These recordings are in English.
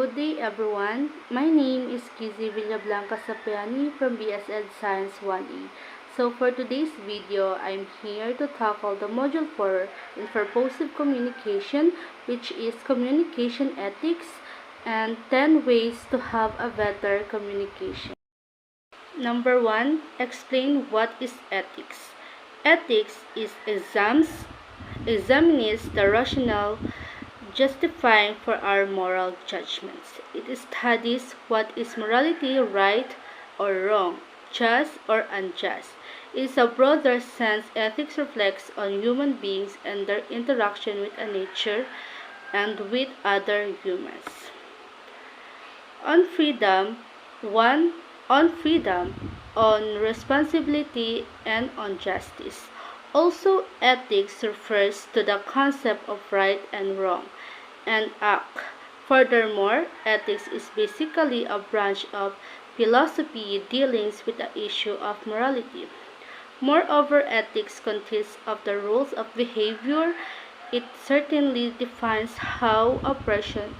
Good day everyone. My name is Kizzy Villablanca Sapiani from BSL Science 1E. So for today's video, I'm here to tackle the Module 4 in Purposive Communication, which is Communication Ethics and 10 ways to have a better communication. Number 1. Explain what is ethics. Ethics examines the rationale justifying for our moral judgments. It studies what is morality, right or wrong, just or unjust. In a broader sense, ethics reflects on human beings and their interaction with nature and with other humans. On freedom, 1. On freedom, on responsibility, and on justice. Also, ethics refers to the concept of right and wrong and act. Furthermore, ethics is basically a branch of philosophy dealing with the issue of morality. Moreover, ethics consists of the rules of behavior. It certainly defines how a person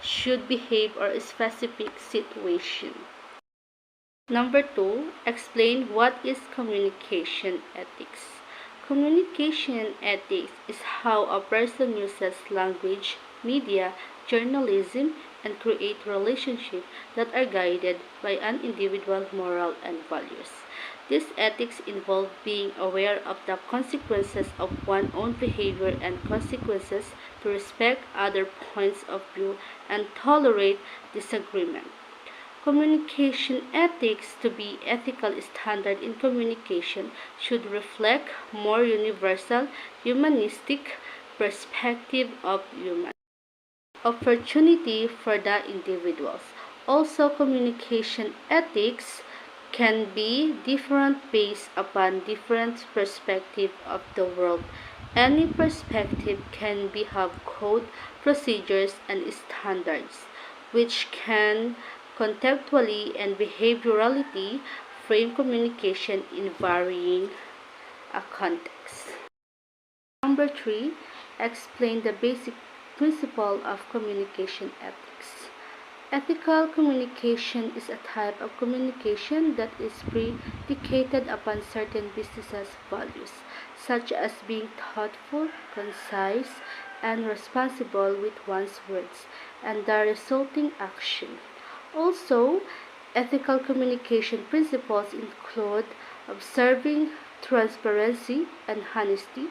should behave or a specific situation. Number 2, explain what is communication ethics. Communication ethics is how a person uses language, media, journalism, and create relationships that are guided by an individual's moral and values. These ethics involve being aware of the consequences of one's own behavior and consequences to respect other points of view and tolerate disagreement. Communication ethics, to be ethical standard in communication, should reflect more universal, humanistic perspective of human opportunity for the individuals. Also, communication ethics can be different based upon different perspective of the world. Any perspective can have code, procedures, and standards, which can conceptually and behaviorally frame communication in varying contexts. Number 3, explain the basic principle of communication ethics. Ethical communication is a type of communication that is predicated upon certain business values, such as being thoughtful, concise, and responsible with one's words and the resulting action. Also, ethical communication principles include observing transparency and honesty,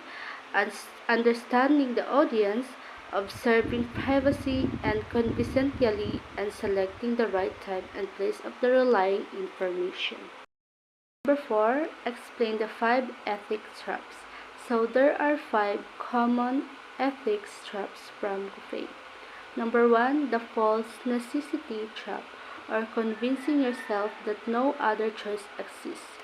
understanding the audience, observing privacy and confidentiality, and selecting the right time and place of the relying information. Number 4, explain the 5 ethics traps. So there are 5 common ethics traps from Buffet. Number 1, the false necessity trap, or convincing yourself that no other choice exists.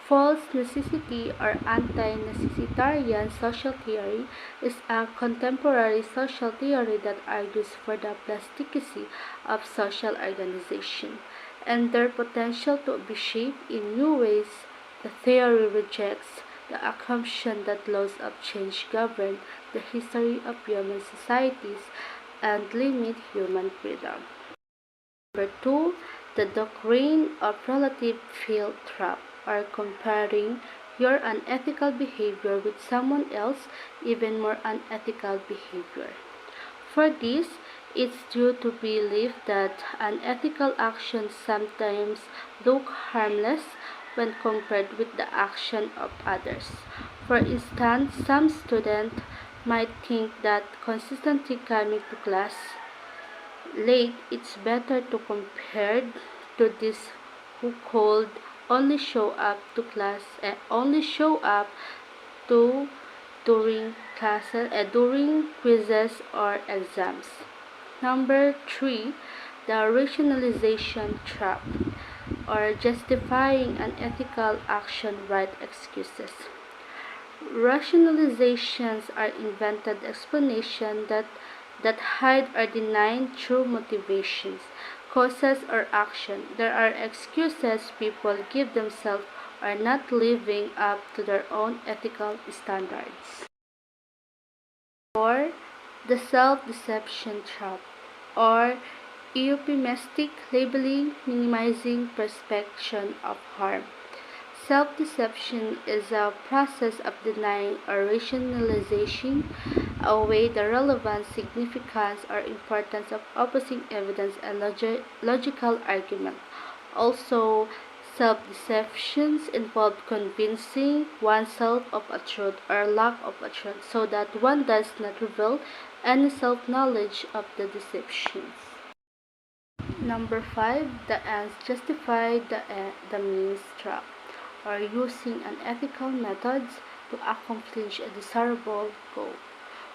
False necessity or anti-necessitarian social theory is a contemporary social theory that argues for the plasticity of social organization and their potential to be shaped in new ways. The theory rejects the assumption that laws of change govern the history of human societies and limit human freedom. Number 2, the doctrine of relative field trap, or comparing your unethical behavior with someone else even more unethical behavior. For this, it's due to belief that unethical actions sometimes look harmless when compared with the action of others. For instance, some students might think that consistently coming to class late it's better to compare to this who could only show up to during classes during quizzes or exams. Number 3, the rationalization trap, or justifying unethical action with excuses. Rationalizations are invented explanations that hide or deny true motivations, causes, or action. There are excuses people give themselves or not living up to their own ethical standards. 4. The self-deception trap, or euphemistic labeling, minimizing perception of harm. Self-deception is a process of denying or rationalizing away the relevance, significance, or importance of opposing evidence and logical argument. Also, self-deceptions involve convincing oneself of a truth or lack of a truth so that one does not reveal any self-knowledge of the deceptions. Number 5, the ends justify the means trap, or using unethical methods to accomplish a desirable goal.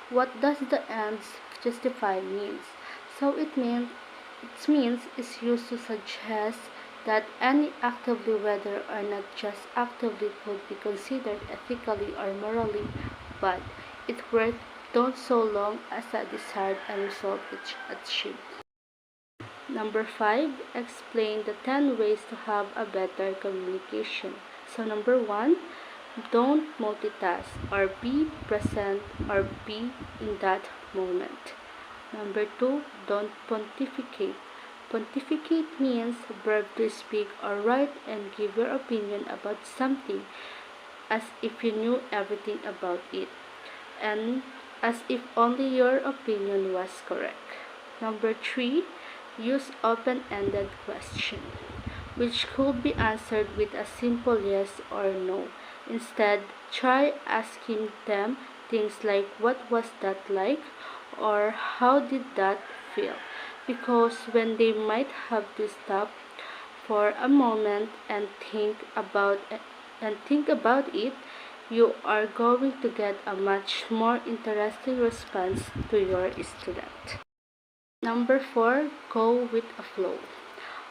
What does the ends justify means? So it means is used to suggest that any actively, whether or not just actively, could be considered ethically or morally bad. It works don't so long as a desired end result is achieved. Number 5, explain the 10 ways to have a better communication. So number 1, don't multitask or be present or be in that moment. Number 2, don't pontificate. Pontificate means verb to speak or write and give your opinion about something as if you knew everything about it and as if only your opinion was correct. Number 3, use open-ended question, which could be answered with a simple yes or no. Instead, try asking them things like what was that like or how did that feel? Because when they might have to stop for a moment and think about it, you are going to get a much more interesting response to your student. Number 4, go with a flow.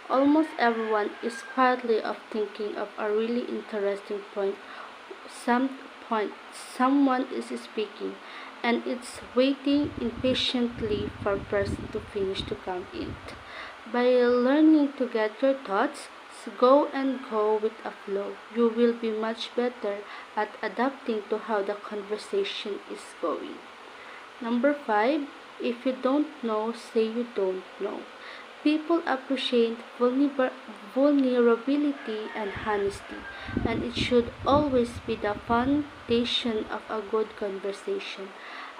Almost everyone is quietly of thinking of a really interesting point someone is speaking, and it's waiting impatiently for a person to finish to come in. By learning to get your thoughts, go with a flow. You will be much better at adapting to how the conversation is going. Number 5, if you don't know, say you don't know. People appreciate vulnerability and honesty, and it should always be the foundation of a good conversation.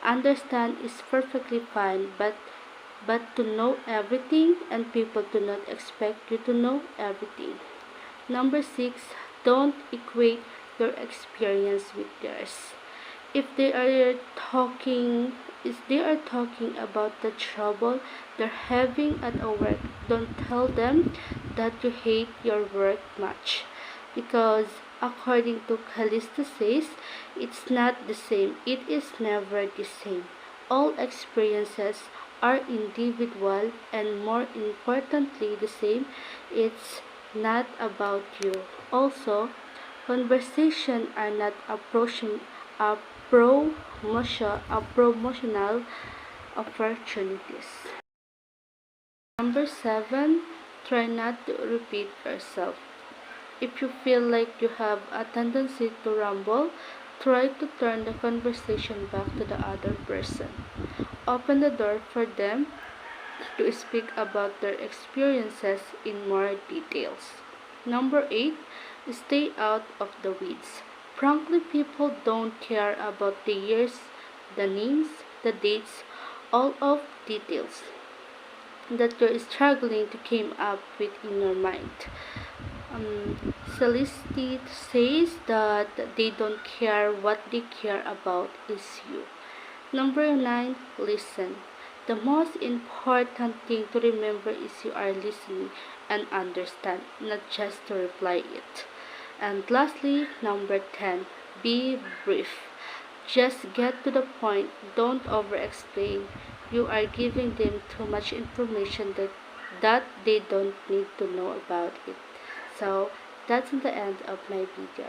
Understand is perfectly fine, but to know everything, and people do not expect you to know everything. Number 6, don't equate your experience with theirs. If they are talking if they are talking about the trouble they're having at work, don't tell them that you hate your work much. Because according to Callisto says, it's not the same. It is never the same. All experiences are individual, and more importantly the same. It's not about you. Also, conversations are not a promotional opportunities. Number 7, try not to repeat yourself. If you feel like you have a tendency to ramble, try to turn the conversation back to the other person. Open the door for them to speak about their experiences in more details. Number 8, stay out of the weeds. Frankly, people don't care about the years, the names, the dates, all of details that you're struggling to come up with in your mind. Celeste says that they don't care. What they care about is you. Number 9, listen. The most important thing to remember is you are listening and understand, not just to reply it. And lastly, number 10, be brief. Just get to the point. Don't over-explain. You are giving them too much information that they don't need to know about it. So, that's the end of my video.